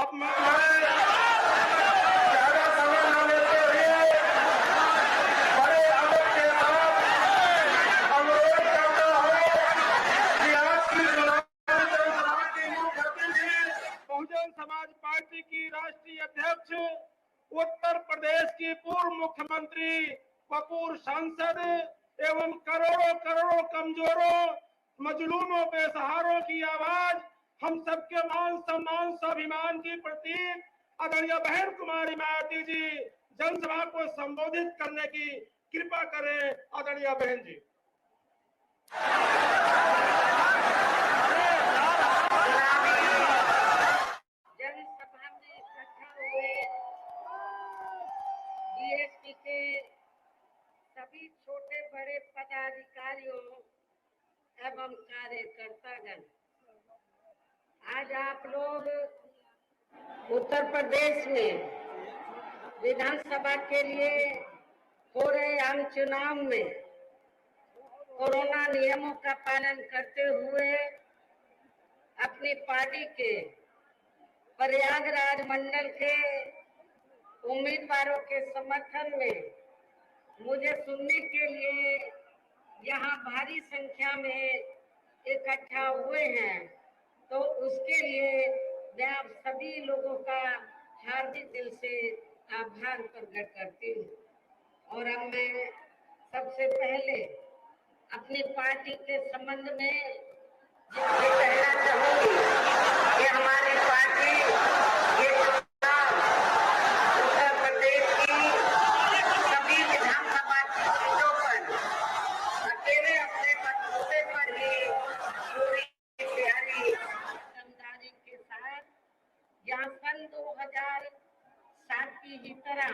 अब मैं ज्यादा समय न लेते हुए बड़े अदब के साथ अनुरोध करता हूँ कि आज की जनसभा की मुख्य अतिथि बहुजन समाज पार्टी की राष्ट्रीय अध्यक्ष, उत्तर प्रदेश की पूर्व मुख्यमंत्री, कपूर सांसद एवं करोड़ों करोड़ों कमजोरों, मजलूमों, बेसहारों की आवाज, हम सबके मान सम्मान स्वाभिमान की प्रतीक आदरणीय बहन कुमारी मायावती जी जनसभा को संबोधित करने की कृपा करें। आदरणीय बहन जी। जनसभा में इकट्ठा हुए बीएसपी के सभी छोटे बड़े पदाधिकारियों एवं कार्यकर्तागण, आज आप लोग उत्तर प्रदेश में विधानसभा के लिए हो रहे आम चुनाव में कोरोना नियमों का पालन करते हुए अपनी पार्टी के प्रयागराज मंडल के उम्मीदवारों के समर्थन में मुझे सुनने के लिए यहाँ भारी संख्या में इकट्ठा हुए हैं, तो उसके लिए मैं आप सभी लोगों का हार्दिक दिल से आभार प्रकट करती हूँ। और अब मैं सबसे पहले अपनी पार्टी के संबंध में ये कहना चाहूंगी कि हमारी पार्टी ये चुनाव उत्तर प्रदेश की सभी विधानसभा सीटों पर अकेले अपने बलबूते पर ही पूरी तैयारी ईमानदारी के साथ यहाँ सन 2007 की ही तरह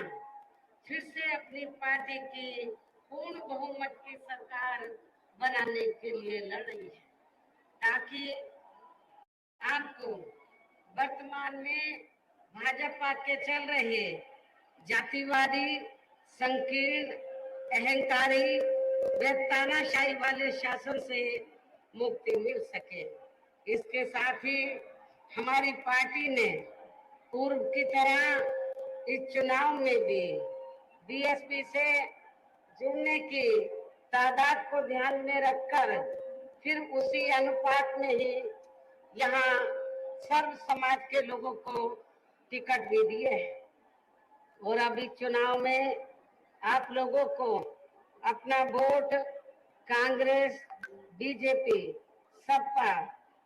फिर से अपनी पार्टी की पूर्ण बहुमत की सरकार बनाने के लिए लड़ रही है, ताकि आपको वर्तमान में भाजपा के चल रहे जातिवादी, संकीर्ण, अहंकारी व तानाशाही वाले शासन से मुक्ति मिल सके। इसके साथ ही हमारी पार्टी ने पूर्व की तरह इस चुनाव में भी बीएसपी से जुड़ने की तादाद को ध्यान में रखकर फिर उसी अनुपात में ही यहाँ सर्व समाज के लोगों को टिकट भी दिए हैं। और अभी चुनाव में आप लोगों को अपना वोट कांग्रेस, बीजेपी, सपा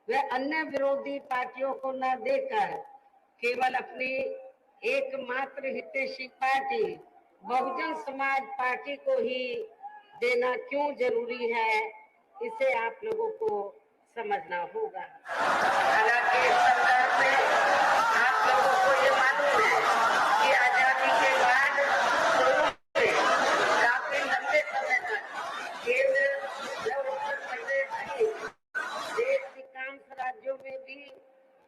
व अन्य विरोधी पार्टियों को न देकर केवल अपनी एकमात्र हितैषी पार्टी बहुजन समाज पार्टी को ही देना क्यों जरूरी है, इसे आप लोगों को समझना होगा। हालांकि इस संदर्भ में आप लोगों को ये मालूम है कि आजादी के बाद काफी लंबे समय तक केंद्र और उत्तर प्रदेश सहित देश के अधिकांश राज्यों में भी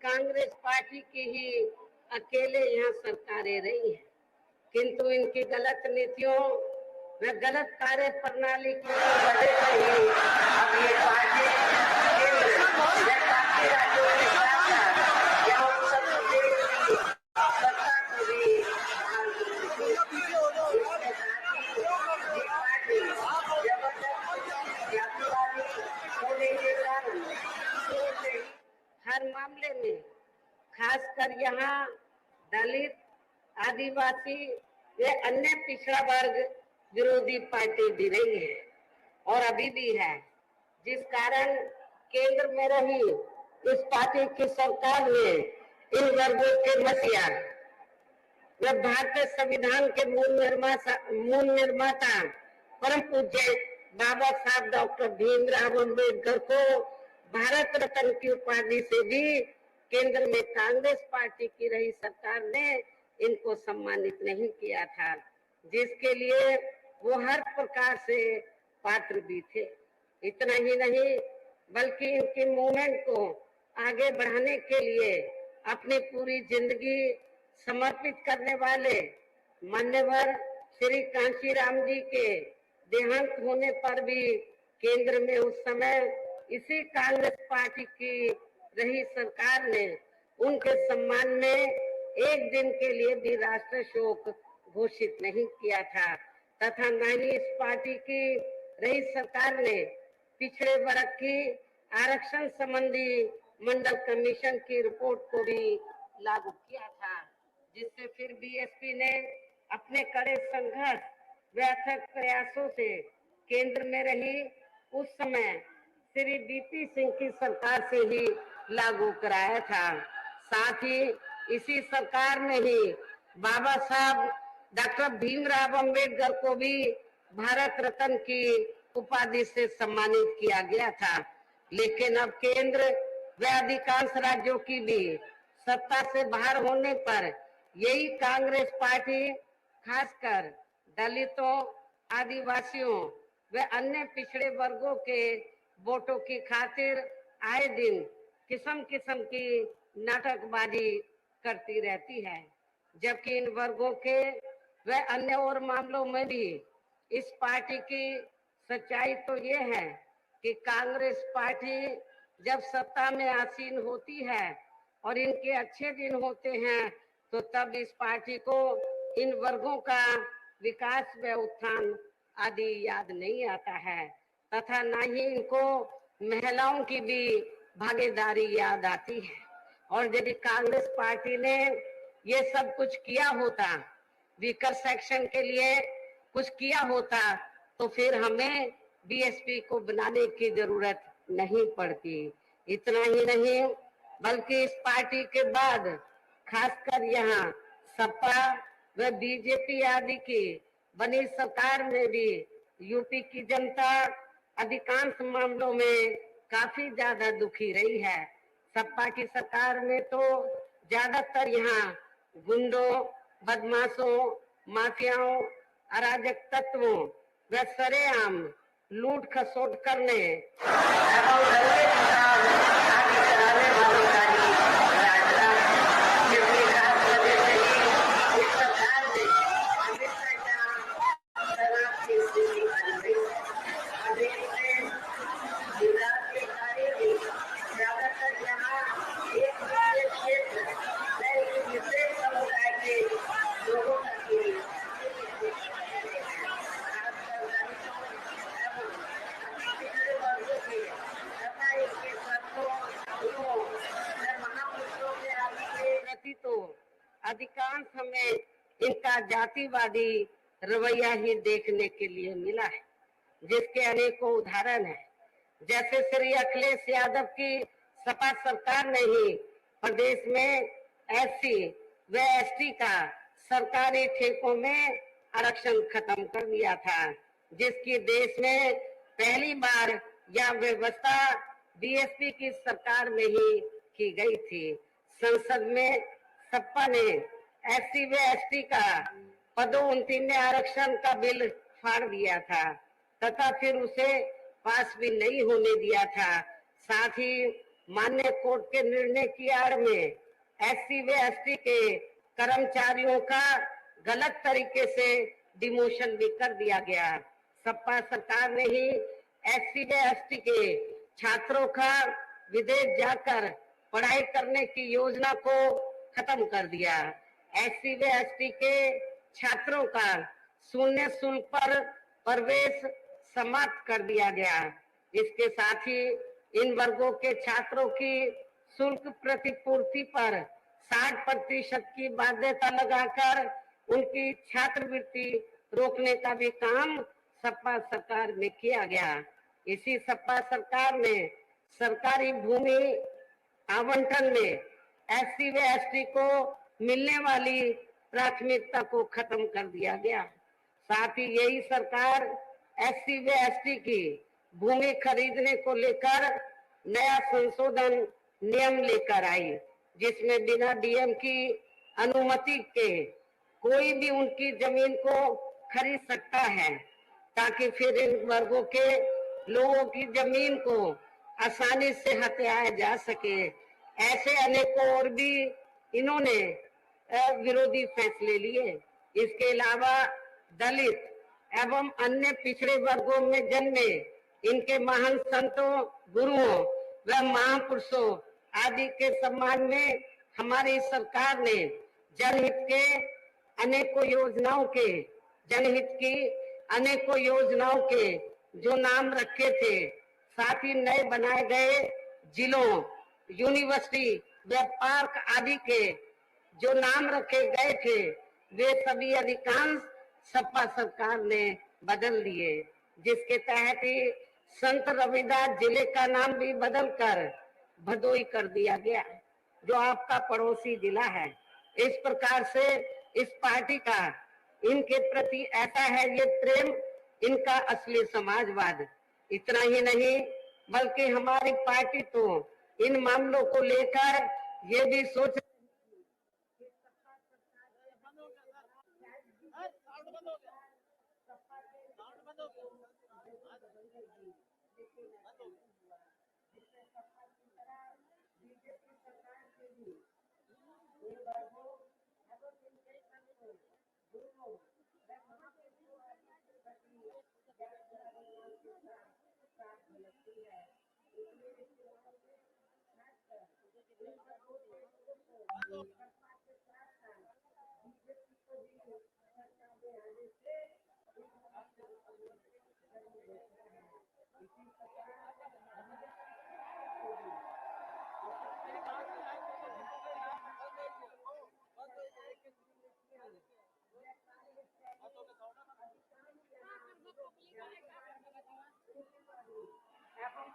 कांग्रेस पार्टी की ही अकेले यहाँ सरकारें रही हैं, किंतु इनकी गलत नीतियों व गलत कार्य प्रणाली की वजह से ही अब ये पार्टी केंद्र व बाकी राज्यों के साथ साथ यहाँ उत्तर प्रदेश की सत्ता को भी संभाल चुकी है। इसके साथ ही ये पार्टी जबरदस्त जातिवादी होने के कारण शुरू से ही हर मामले में खासकर यहाँ दलित, आदिवासी व अन्य पिछड़ा वर्ग विरोधी पार्टी भी रही है और अभी भी है, जिस कारण केंद्र में रही इस पार्टी की सरकार ने इन वर्गों के मसीहा व भारतीय संविधान के मूल निर्माता परम पूज्य बाबा साहब डॉक्टर भीमराव अम्बेडकर को भारत रत्न की उपाधि से भी केंद्र में कांग्रेस पार्टी की रही सरकार ने इनको सम्मानित नहीं किया था, जिसके लिए वो हर प्रकार से पात्र भी थे। इतना ही नहीं बल्कि इनकी मूवमेंट को आगे बढ़ाने के लिए अपनी पूरी जिंदगी समर्पित करने वाले मान्यवर श्री कांशीराम जी के देहांत होने पर भी केंद्र में उस समय इसी कांग्रेस पार्टी की रही सरकार ने उनके सम्मान में एक दिन के लिए भी राष्ट्रीय शोक घोषित नहीं किया था तथा न ही इस पार्टी की रही सरकार ने पिछड़े वर्ग की आरक्षण संबंधी मंडल कमीशन की रिपोर्ट को भी लागू किया था, जिससे फिर बीएसपी ने अपने कड़े संघर्ष व अथक प्रयासों से केंद्र में रही उस समय श्री बीपी सिंह की सरकार से ही लागू कराया था। साथ ही इसी सरकार ने ही बाबा साहब डॉक्टर भीमराव अंबेडकर को भी भारत रत्न की उपाधि से सम्मानित किया गया था। लेकिन अब केंद्र व अधिकांश राज्यों की भी सत्ता से बाहर होने पर यही कांग्रेस पार्टी खासकर दलितों, आदिवासियों व अन्य पिछड़े वर्गों के वोटों की खातिर आए दिन किस्म किस्म की नाटकबाजी करती रहती है, जबकि इन वर्गों के व अन्य और मामलों में भी इस पार्टी की सच्चाई तो ये है कि कांग्रेस पार्टी जब सत्ता में आसीन होती है और इनके अच्छे दिन होते हैं तो तब इस पार्टी को इन वर्गों का विकास व उत्थान आदि याद नहीं आता है तथा न ही इनको महिलाओं की भी भागीदारी याद आती है। और यदि कांग्रेस पार्टी ने ये सब कुछ किया होता, वीकर सेक्शन के लिए कुछ किया होता, तो फिर हमें बीएसपी को बनाने की जरूरत नहीं पड़ती। इतना ही नहीं बल्कि इस पार्टी के बाद खासकर यहाँ सपा व बीजेपी आदि की बनी सरकार में भी यूपी की जनता अधिकांश मामलों में काफी ज्यादा दुखी रही है। सपा की सरकार में तो ज्यादातर यहाँ गुंडों, बदमाशों, माफियाओं, अराजक तत्वों व सरेआम लूट खसोट करने एवं दंगे फसाद आदि कराने वालों का ही राज था। जिसकी खास वजह से ही इस सरकार ने हमेशा यहाँ शराब की स्थिति बनी रही है। प्रदेश में विकास के कार्य भी ज्यादातर यहाँ एक विशेष क्षेत्र व एक विशेष समुदाय के लोगों तक ही तो अधिकांश हमें इनका जातिवादी रवैया ही देखने के लिए मिला है, जिसके अनेकों उदाहरण हैं। जैसे श्री अखिलेश यादव की सपा सरकार ने ही प्रदेश में एससी व एसटी का सरकारी ठेकों में आरक्षण खत्म कर दिया था, जिसकी देश में पहली बार यह व्यवस्था बीएसपी की सरकार में ही की गई थी। संसद में सपा ने एससी व एसटी का पदोन्नति में आरक्षण का बिल फाड़ दिया था तथा फिर उसे पास भी नहीं होने दिया था। साथ ही मान्य कोर्ट के निर्णय की आड़ में एससी व एसटी के कर्मचारियों का गलत तरीके से डिमोशन भी कर दिया गया। सपा सरकार ने ही एससी व एसटी के छात्रों का विदेश जाकर पढ़ाई करने की योजना को खत्म कर दिया। एससी व एसटी के छात्रों का शून्य शुल्क पर प्रवेश समाप्त कर दिया गया। इसके साथ ही इन वर्गों के छात्रों की शुल्क प्रतिपूर्ति पर 60% की बाध्यता लगाकर उनकी छात्रवृत्ति रोकने का भी काम सपा सरकार में किया गया। इसी सपा सरकार ने सरकारी भूमि आवंटन में एससी व एसटी को मिलने वाली प्राथमिकता को खत्म कर दिया गया। साथ ही यही सरकार एससी व एसटी की भूमि खरीदने को लेकर नया संशोधन नियम लेकर आई, जिसमें बिना डीएम की अनुमति के कोई भी उनकी जमीन को खरीद सकता है, ताकि फिर इन वर्गों के लोगों की जमीन को आसानी से हथियाया जा सके। ऐसे अनेकों और भी इन्होंने विरोधी फैसले लिए। इसके अलावा दलित एवं अन्य पिछड़े वर्गों में जन्मे इनके महान संतों, गुरुओं व महापुरुषों आदि के सम्मान में हमारी सरकार ने जनहित के अनेकों योजनाओं के जनहित की अनेकों योजनाओं के जो नाम रखे थे, साथ ही नए बनाए गए जिलों, यूनिवर्सिटी व पार्क आदि के जो नाम रखे गए थे, वे सभी अधिकांश सपा सरकार ने बदल दिए, जिसके तहत ही संत रविदास जिले का नाम भी बदलकर भदोई कर दिया गया, जो आपका पड़ोसी जिला है। इस प्रकार से इस पार्टी का इनके प्रति ऐसा है ये प्रेम, इनका असली समाजवाद। इतना ही नहीं बल्कि हमारी पार्टी तो इन मामलों को लेकर ये भी सोच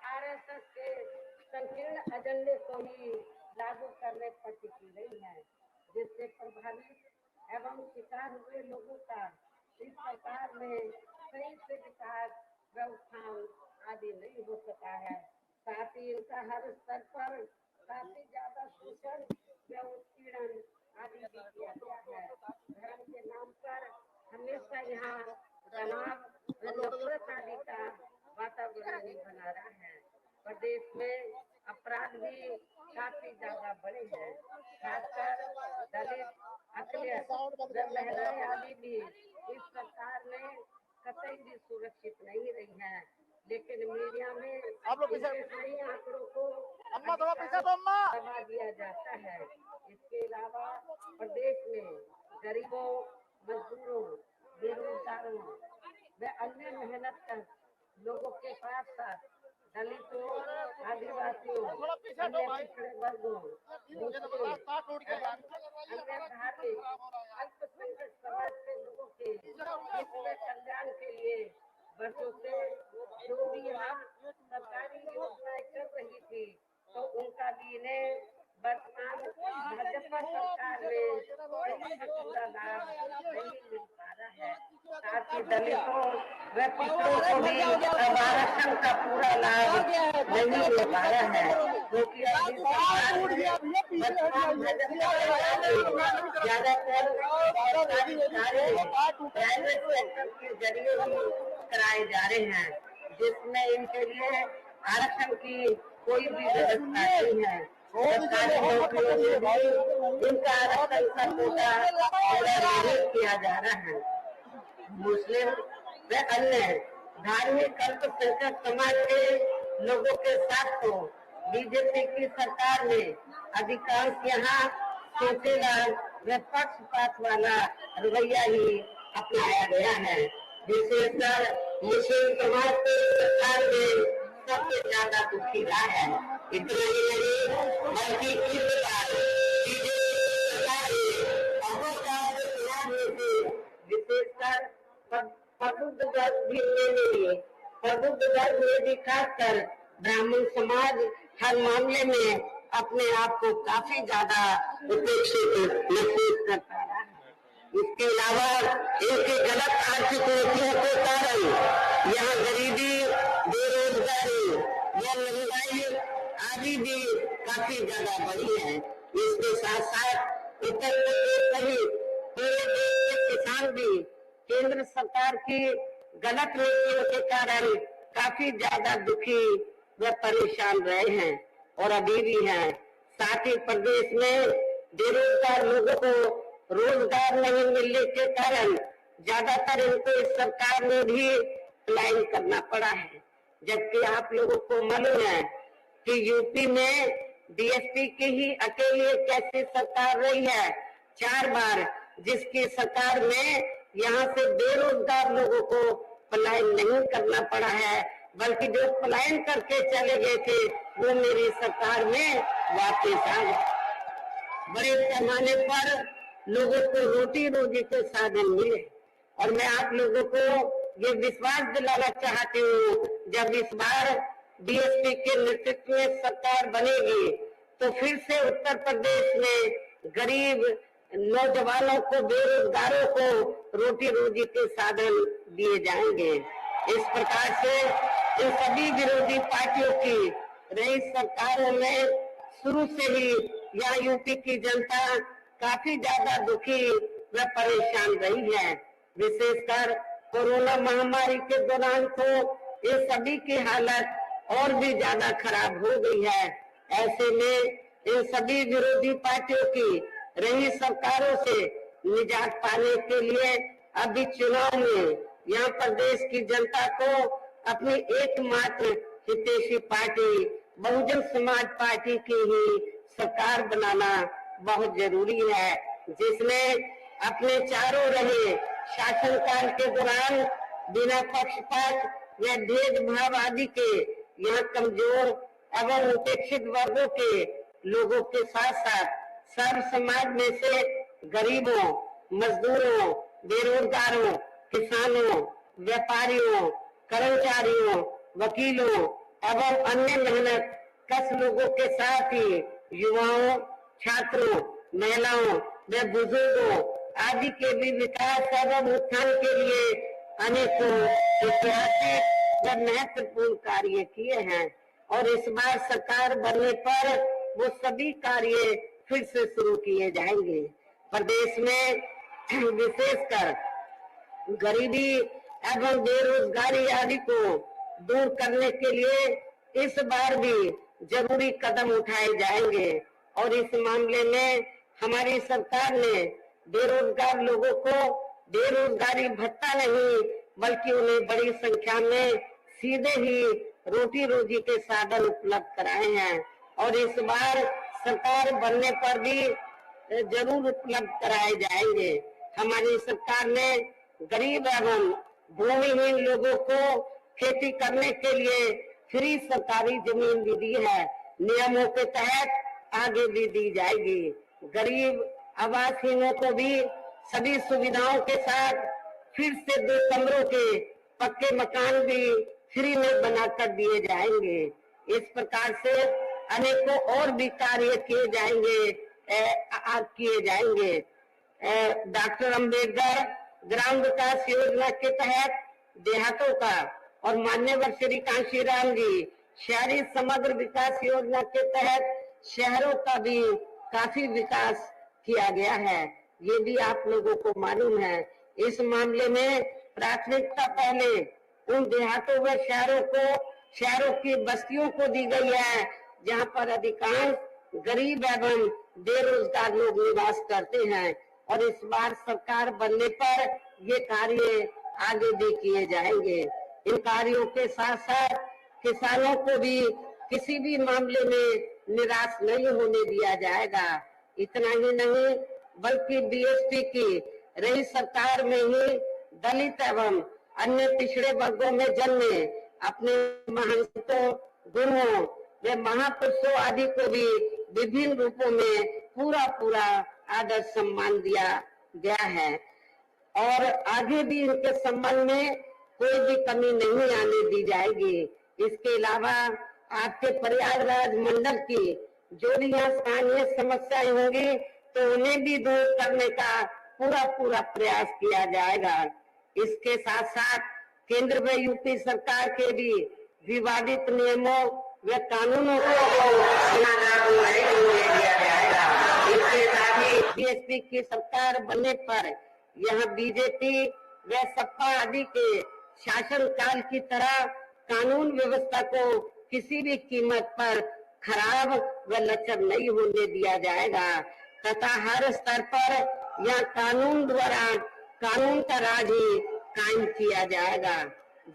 आरएसएस के संकीर्ण एजेंडे को ही लागू करने पर टिकी रही है, जिससे प्रभावित एवं शिकार हुए लोगों का इस सरकार में सही से विकास व्यवस्थान आदि नहीं हो सका है। साथ ही इनका हर स्तर पर काफी ज्यादा शोषण व उत्पीड़न आदि भी किया गया है। धर्म के नाम पर हमेशा यहाँ तनाव व नफरत आदि का वातावरण भी बना रहा है। प्रदेश में अपराध भी काफी ज्यादा बढ़े हैं, खासकर दलित, अखिलेश व महिलाएं आदि भी इस सरकार में कतई भी सुरक्षित नहीं रही है। लेकिन मीडिया में सही आंकड़ों को दबा दिया जाता है। इसके अलावा प्रदेश में गरीबों, मजदूरों, बेरोजगारों व अन्य मेहनत कर लोगों के साथ साथ दलितों, आदिवासियों, अन्य पिछड़े वर्गों, अन्य धार्मिक अल्पसंख्यक समाज के लोगों के इसमें कल्याण के लिए वर्षों से जो भी यहाँ सरकारी योजनाएं कर रही थी, तो उनका भी इन्हें वर्तमान भाजपा सरकार में पूरा लाभ नहीं मिल पा रहा है। साथ ही दलितों व पिछड़ों को भी आरक्षण का पूरा लाभ नहीं मिल पा रहा है, क्योंकि ज्यादातर प्राइवेट सेक्टर के जरिए ही कराए जा रहे हैं, जिसमें इनके लिए आरक्षण की कोई भी व्यवस्था नहीं है। सरकारी नौकरियों में भी इनका आरक्षण का कोटा नहीं किया जा रहा है। मुस्लिम व अन्य धार्मिक अल्पसंख्यक समाज के लोगों के साथ तो बीजेपी की सरकार ने अधिकांश यहाँ सोचेगा व पक्षपात वाला रवैया ही अपनाया गया है। विशेषकर मुस्लिम समाज की सरकार में सबसे ज्यादा दुखी रहा है। इतना ही नहीं बल्कि इस बार विशेषकर प्रबुद्ध वर्ग में भी खासकर ब्राह्मण समाज हर मामले में अपने आप को काफी ज्यादा उपेक्षित महसूस करता है। इसके अलावा इनके गलत आर्थिक नीतियों के कारण यहाँ गरीबी, बेरोजगारी या महंगाई आदि भी काफी ज्यादा बढ़ी है। इसके साथ साथ उत्तर प्रदेश सहित पूरे देश के किसान भी केंद्र सरकार की गलत नीतियों के कारण काफी ज्यादा दुखी व परेशान रहे हैं और अभी भी हैं। साथ ही प्रदेश में बेरोजगार लोगों को रोजगार नहीं मिलने के कारण ज्यादातर इनको इस सरकार में भी पलायन करना पड़ा है। जबकि आप लोगों को मालूम है कि यूपी में बीएसपी की ही अकेली एक ऐसी सरकार रही है 4 बार जिसकी सरकार में यहाँ से बेरोजगार लोगों को पलायन नहीं करना पड़ा है, बल्कि जो पलायन करके चले गए थे वो मेरी सरकार में वापस आ गए। बड़े पैमाने पर लोगों को रोटी रोजी के साधन मिले और मैं आप लोगों को ये विश्वास दिलाना चाहती हूँ, जब इस बार बीएसपी के नेतृत्व में सरकार बनेगी तो फिर से उत्तर प्रदेश में गरीब नौजवानों को, बेरोजगारों को रोटी रोजी के साधन दिए जाएंगे। इस प्रकार से इन सभी विरोधी पार्टियों की रही सरकारों में शुरू से ही यहाँ यूपी की जनता काफी ज्यादा दुखी व परेशान रही है। विशेषकर कोरोना महामारी के दौरान तो ये सभी की हालत और भी ज्यादा खराब हो गई है। ऐसे में इन सभी विरोधी पार्टियों की रही सरकारों से निजात पाने के लिए अभी चुनाव में यहाँ प्रदेश की जनता को अपनी एकमात्र हितैषी पार्टी बहुजन समाज पार्टी की ही सरकार बनाना बहुत जरूरी है, जिसने अपने चारों रहे शासनकाल के दौरान बिना पक्षपात या भेदभाव आदि के यहाँ कमजोर एवं उपेक्षित वर्गों के लोगों के साथ साथ सर्व समाज में से गरीबों, मजदूरों, बेरोजगारों, किसानों, व्यापारियों, कर्मचारियों, वकीलों एवं अन्य मेहनत कश लोगों के साथ ही युवाओं, छात्रों, महिलाओं व बुजुर्गों आदि के भी विकास एवं उत्थान के लिए अनेकों ऐतिहासिक व महत्वपूर्ण कार्य किए हैं और इस बार सरकार बनने पर वो सभी कार्य फिर से शुरू किए जाएंगे। प्रदेश में विशेषकर गरीबी एवं बेरोजगारी आदि को दूर करने के लिए इस बार भी जरूरी कदम उठाए जाएंगे और इस मामले में हमारी सरकार ने बेरोजगार लोगों को बेरोजगारी भत्ता नहीं बल्कि उन्हें बड़ी संख्या में सीधे ही रोटी रोजी के साधन उपलब्ध कराए हैं और इस बार सरकार बनने पर भी जरूर उपलब्ध कराए जाएंगे। हमारी सरकार ने गरीब एवं भूमिहीन लोगों को खेती करने के लिए फ्री सरकारी जमीन भी दी है, नियमों के तहत आगे भी दी जाएगी। गरीब आवासहीनों को भी सभी सुविधाओं के साथ फिर से 2 कमरों के पक्के मकान भी फ्री में बनाकर दिए जाएंगे। इस प्रकार से अनेकों और भी कार्य किए जाएंगे। डॉक्टर अंबेडकर ग्राम विकास योजना के तहत देहातों का और मान्यवर श्री कांशीराम जी शहरी समग्र विकास योजना के तहत शहरों का भी काफी विकास किया गया है, ये भी आप लोगों को मालूम है। इस मामले में प्राथमिकता पहले उन देहातों व शहरों की बस्तियों को दी गई है जहां पर अधिकांश गरीब एवं बेरोजगार लोग निवास करते हैं और इस बार सरकार बनने पर ये कार्य आगे भी किए जाएंगे। इन कार्यों के साथ साथ किसानों को भी किसी भी मामले में निराश नहीं होने दिया जाएगा। इतना ही नहीं बल्कि बीएसपी की रही सरकार में ही दलित एवं अन्य पिछड़े वर्गों में जन्मे अपने महंतों, गुरुओं व महापुरुषों आदि को भी विभिन्न रूपों में पूरा आदर सम्मान दिया गया है और आगे भी इनके संबंध में कोई भी कमी नहीं आने दी जाएगी। इसके अलावा आपके प्रयागराज मंडल की जो भी यहाँ स्थानीय समस्याएं होंगी तो उन्हें भी दूर करने का पूरा प्रयास किया जाएगा। इसके साथ साथ केंद्र व यूपी सरकार के भी विवादित नियमों व कानूनों को दिया जाएगा। इसके साथ ही बीएसपी की सरकार बनने पर यहाँ बीजेपी व सपा आदि के शासनकाल की तरह कानून व्यवस्था को किसी भी कीमत पर खराब व लचर नहीं होने दिया जाएगा तथा हर स्तर पर यह कानून द्वारा कानून का राज ही कायम किया जाएगा।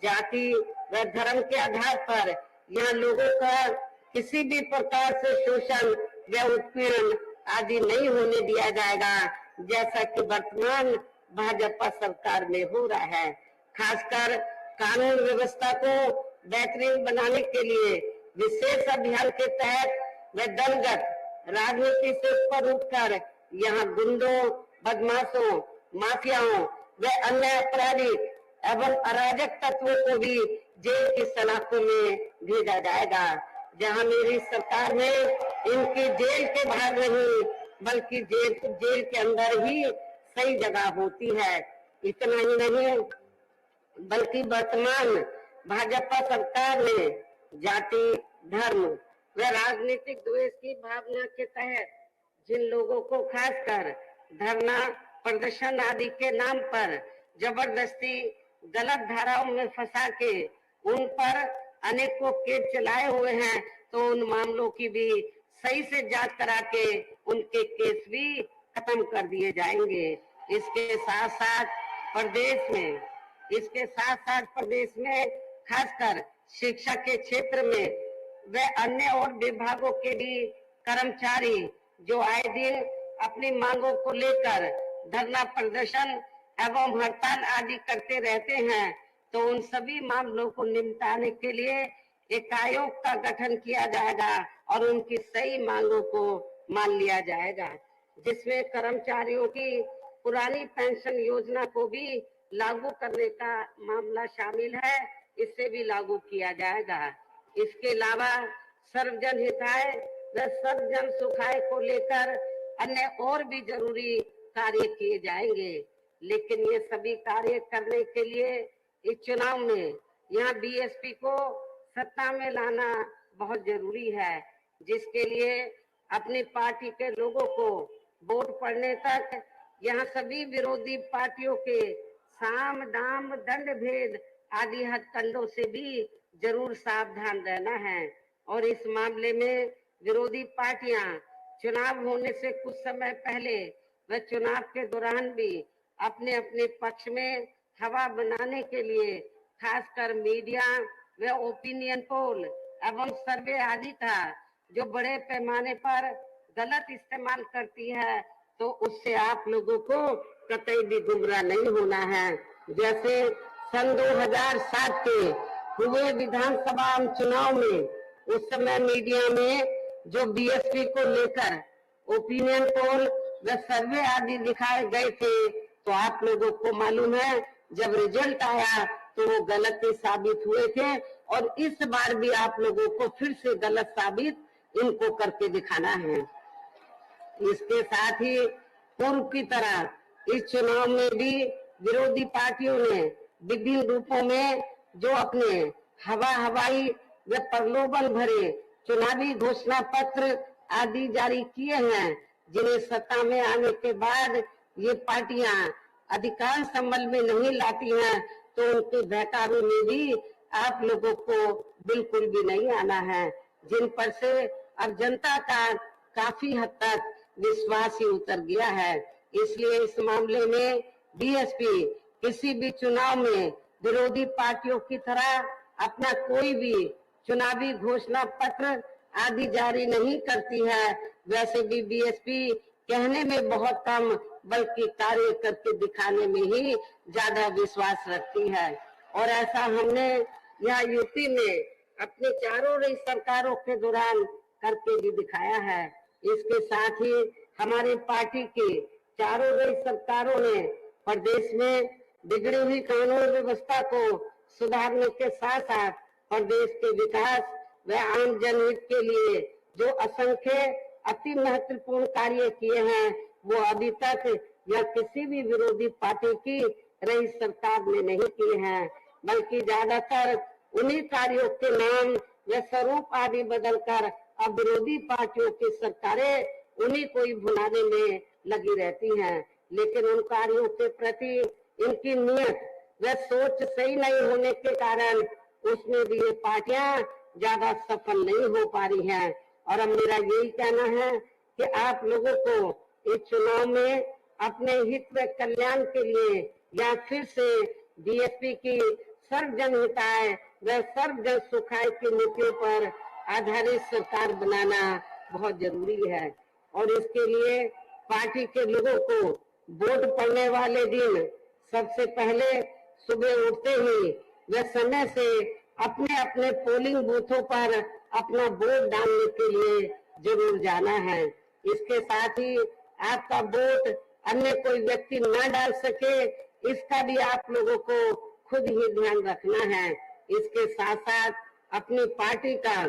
जाति व धर्म के आधार पर यह लोगों का किसी भी प्रकार से शोषण व उत्पीड़न आदि नहीं होने दिया जाएगा, जैसा कि वर्तमान भाजपा सरकार में हो रहा है। खासकर कानून व्यवस्था को बेहतरीन बनाने के लिए विशेष अभियान के तहत वे दलगत राजनीति से ऊपर उठकर यहाँ गुंडों, बदमाशों, माफियाओं व अन्य आपराधिक एवं अराजक तत्वों को भी जेल की सलाखों में भेजा जाएगा, जहां मेरी सरकार में इनकी जेल के बाहर नहीं बल्कि जेल के अंदर ही सही जगह होती है। इतना ही नहीं बल्कि वर्तमान भाजपा सरकार ने जाति, धर्म व राजनीतिक द्वेष की भावना के तहत जिन लोगों को खासकर धरना, प्रदर्शन आदि के नाम पर जबरदस्ती गलत धाराओं में फंसा के उन पर अनेकों केस चलाए हुए हैं, तो उन मामलों की भी सही से जांच करा के उनके केस भी खत्म कर दिए जाएंगे। इसके साथ साथ प्रदेश में खासकर शिक्षा के क्षेत्र में व अन्य और विभागों के भी कर्मचारी जो आए दिन अपनी मांगों को लेकर धरना, प्रदर्शन एवं हड़ताल आदि करते रहते हैं, तो उन सभी मामलों को निपटाने के लिए एक आयोग का गठन किया जाएगा और उनकी सही मांगों को मान लिया जाएगा, जिसमें कर्मचारियों की पुरानी पेंशन योजना को भी लागू करने का मामला शामिल है, इसे भी लागू किया जाएगा। इसके अलावा सर्वजन हिताय व सर्वजन सुखाय को लेकर अन्य और भी जरूरी कार्य किए जाएंगे, लेकिन ये सभी कार्य करने के लिए इस चुनाव में यहाँ बीएसपी को सत्ता में लाना बहुत जरूरी है, जिसके लिए अपनी पार्टी के लोगों को वोट पड़ने तक यहाँ सभी विरोधी पार्टियों के साम, दाम, दंड भेद आदि हथकंडों से भी जरूर सावधान रहना है। और इस मामले में विरोधी पार्टियां चुनाव होने से कुछ समय पहले व चुनाव के दौरान भी अपने अपने पक्ष में हवा बनाने के लिए खासकर मीडिया व ओपिनियन पोल एवं सर्वे आदि का जो बड़े पैमाने पर गलत इस्तेमाल करती है, तो उससे आप लोगों को कतई भी गुमराह नहीं होना है। जैसे सन 2007 के हुए विधानसभा चुनाव में उस समय मीडिया में जो बीएसपी को लेकर ओपिनियन पोल व सर्वे आदि दिखाए गए थे, तो आप लोगों को मालूम है जब रिजल्ट आया तो वो गलत साबित हुए थे, और इस बार भी आप लोगों को फिर से गलत साबित इनको करके दिखाना है। इसके साथ ही पूर्व की तरह इस चुनाव में भी विरोधी पार्टियों ने विभिन्न रूपों में जो अपने हवाई व प्रलोभन भरे चुनावी घोषणा पत्र आदि जारी किए हैं, जिन्हें सत्ता में आने के बाद ये पार्टियां अधिकार संबल में नहीं लाती हैं, तो उनके बहकावे में भी आप लोगों को बिल्कुल भी नहीं आना है, जिन पर से अब जनता का काफी हद तक विश्वास ही उतर गया है। इसलिए इस मामले में बीएसपी किसी भी चुनाव में विरोधी पार्टियों की तरह अपना कोई भी चुनावी घोषणा पत्र आदि जारी नहीं करती है। वैसे भी बीएसपी कहने में बहुत कम बल्कि कार्य करके दिखाने में ही ज्यादा विश्वास रखती है, और ऐसा हमने यहाँ यूपी में अपनी चारों रही सरकारों के दौरान करके भी दिखाया है। इसके साथ ही हमारी पार्टी की चारों रही सरकारों ने प्रदेश में बिगड़ी हुई कानून व्यवस्था को सुधारने के साथ साथ प्रदेश के विकास व आम जनहित के लिए जो असंख्य अति महत्वपूर्ण कार्य किए हैं, वो अभी तक या किसी भी विरोधी पार्टी की रही सरकार ने नहीं किए हैं, बल्कि ज्यादातर उन्हीं कार्यों के नाम व स्वरूप आदि बदलकर अब विरोधी पार्टियों की सरकारें उन्हीं को ही भुलाने में लगी रहती हैं। लेकिन उन कार्यों के प्रति इनकी नियत व सोच सही नहीं होने के कारण उसमें भी ये पार्टियां ज्यादा सफल नहीं हो पा रही हैं। और अब मेरा यही कहना है कि आप लोगों को इस चुनाव में अपने हित व कल्याण के लिए या फिर से बीएसपी की सर्वजन हिताय व सर्वजन सुखाय की नीतियों पर आधारित सरकार बनाना बहुत जरूरी है। और इसके लिए पार्टी के लोगों को वोट पड़ने वाले दिन सबसे पहले सुबह उठते ही वे समय से अपने अपने पोलिंग बूथों पर अपना वोट डालने के लिए जरूर जाना है। इसके साथ ही आपका वोट अन्य कोई व्यक्ति न डाल सके, इसका भी आप लोगों को खुद ही ध्यान रखना है। इसके साथ साथ अपनी पार्टी का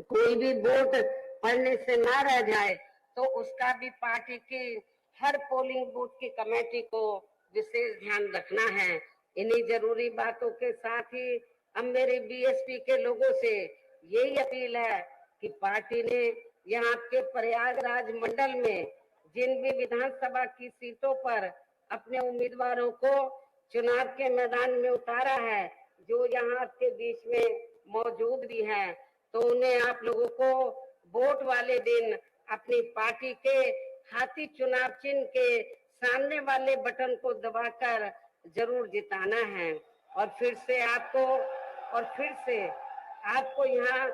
कोई भी वोट पड़ने से ना रह जाए तो उसका भी पार्टी की हर पोलिंग बूथ की कमेटी को विशेष ध्यान रखना है। इन्हीं जरूरी बातों के साथ ही अब मेरे बीएसपी के लोगों से यही अपील है कि पार्टी ने यहाँ के प्रयागराज मंडल में जिन भी विधानसभा की सीटों पर अपने उम्मीदवारों को चुनाव के मैदान में उतारा है, जो यहाँ के बीच में मौजूद भी हैं, तो उन्हें आप लोगों को वोट वाले दिन अपनी पार्टी के हाथी चुनाव चिन्ह के सामने वाले बटन को दबाकर जरूर जिताना है। और फिर से आपको यहाँ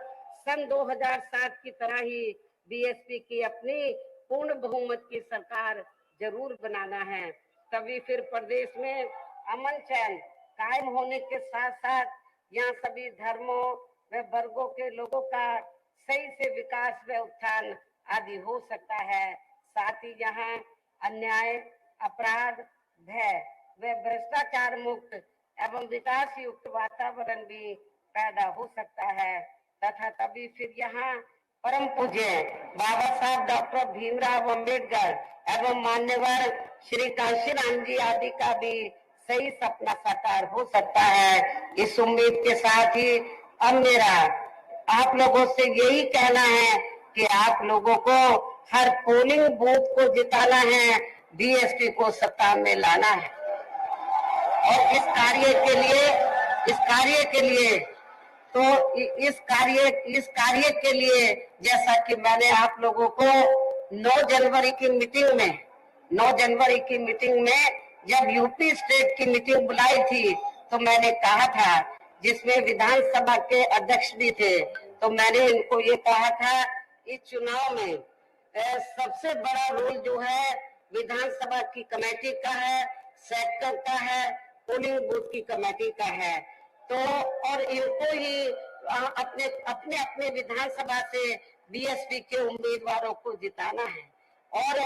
सन 2007 की तरह ही बीएसपी की अपनी पूर्ण बहुमत की सरकार जरूर बनाना है। तभी फिर प्रदेश में अमन चैन कायम होने के साथ साथ यहाँ सभी धर्मों व वर्गों के लोगों का सही से विकास व उत्थान आदि हो सकता है। साथ ही यहाँ अन्याय, अपराध, भय व भ्रष्टाचार मुक्त एवं विकास युक्त वातावरण भी पैदा हो सकता है। तथा तभी फिर यहाँ परम पूज्य बाबा साहब डॉक्टर भीमराव अंबेडकर एवं मान्यवर श्री कांशीराम जी आदि का भी सही सपना साकार हो सकता है। इस उम्मीद के साथ ही अब मेरा आप लोगों से यही कहना है कि आप लोगों को हर पोलिंग बूथ को जिताना है, बीएसपी को सत्ता में लाना है। और इस कार्य के लिए जैसा कि मैंने आप लोगों को 9 जनवरी की मीटिंग में जब यूपी स्टेट की मीटिंग बुलाई थी तो मैंने कहा था, जिसमें विधानसभा के अध्यक्ष भी थे, तो मैंने इनको ये कहा था इस चुनाव में सबसे बड़ा रोल जो है विधानसभा की कमेटी का है, सेक्टर का है, पोलिंग बूथ की कमेटी का है। तो और इनको ही अपने अपने अपने विधानसभा से बीएसपी के उम्मीदवारों को जिताना है। और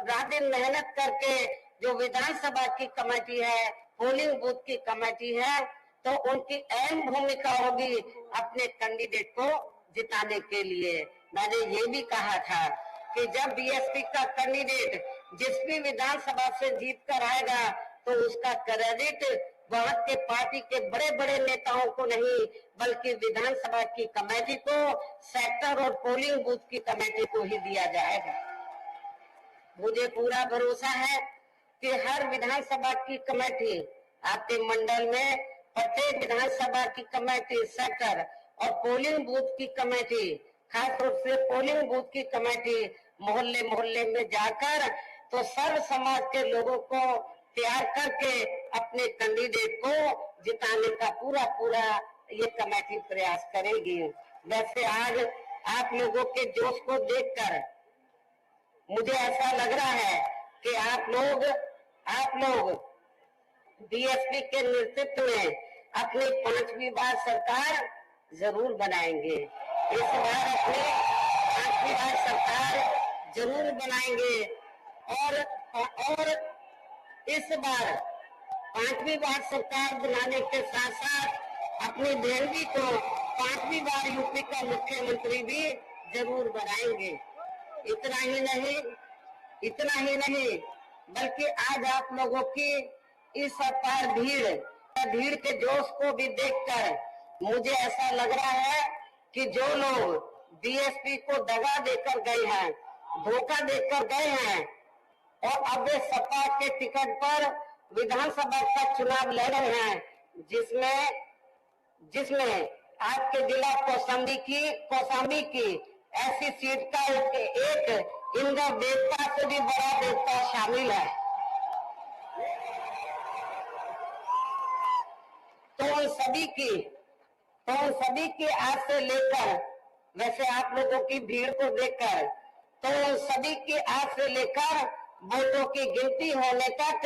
रात दिन मेहनत करके जो विधानसभा की कमेटी है, पोलिंग बूथ की कमेटी है, तो उनकी अहम भूमिका होगी अपने कैंडिडेट को जिताने के लिए। मैंने ये भी कहा था कि जब बीएसपी का कैंडिडेट जिस भी विधानसभा से जीत कर आएगा तो उसका क्रेडिट वहां के पार्टी के बड़े बड़े नेताओं को नहीं, बल्कि विधानसभा की कमेटी को, सेक्टर और पोलिंग बूथ की कमेटी को ही दिया जाएगा। मुझे पूरा भरोसा है कि हर विधानसभा की कमेटी आपके मंडल में, प्रत्येक विधानसभा की कमेटी, सेक्टर और पोलिंग बूथ की कमेटी, खासतौर से पोलिंग बूथ की कमेटी मोहल्ले मोहल्ले में जाकर तो सर्व समाज के लोगों को तैयार करके अपने कैंडिडेट को जिताने का पूरा ये कमेटी प्रयास करेगी। वैसे आज आप लोगों के जोश को देखकर मुझे ऐसा लग रहा है कि आप लोग बीएसपी के नेतृत्व में अपनी 5वीं बार सरकार जरूर बनाएंगे। इस बार अपनी 5वीं बार सरकार जरूर बनाएंगे और इस बार 5वीं बार सरकार बनाने के साथ साथ अपनी बहन को 5वीं बार यूपी का मुख्यमंत्री भी जरूर बनाएंगे। इतना ही नहीं बल्कि आज आप लोगों की इस अपार भीड़ के जोश को भी देखकर मुझे ऐसा लग रहा है कि जो लोग बीएसपी को दगा देकर गए हैं, धोखा देकर गए हैं और अब वे सपा के टिकट पर विधानसभा का चुनाव लड़ रहे हैं, जिसमें आपके जिला कौशाम्बी की ऐसी सीट का एक इंद्र देवता से भी बड़ा देवता शामिल है। तो उन सभी की तो सभी की आस से लेकर, वैसे आप लोगों की भीड़ को देखकर, तो सभी की आस से लेकर वोटों की गिनती होने तक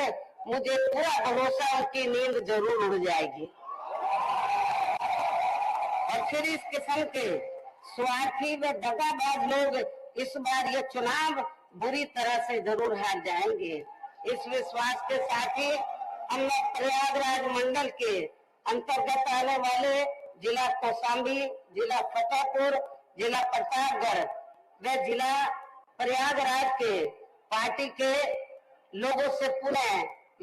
मुझे पूरा भरोसा उनकी नींद जरूर उड़ जाएगी। और फिर इस किस्म के स्वार्थी व दगाबाज लोग इस बार ये चुनाव बुरी तरह से जरूर हार जाएंगे। इस विश्वास के साथ ही हमने प्रयागराज मंडल के अंतर्गत आने वाले जिला कौशाम्बी, जिला फतेहपुर, जिला प्रतापगढ़ व जिला प्रयागराज के पार्टी के लोगों से पुनः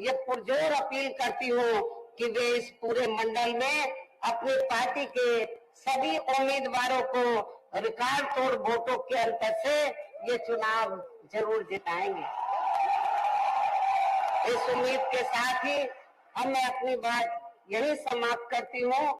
ये पुरजोर अपील करती हूँ कि वे इस पूरे मंडल में अपनी पार्टी के सभी उम्मीदवारों को रिकॉर्ड तोड़ वोटों के अंतर से ये चुनाव जरूर जिताएंगे। इस उम्मीद के साथ ही मैं अपनी बात यही समाप्त करती हूँ।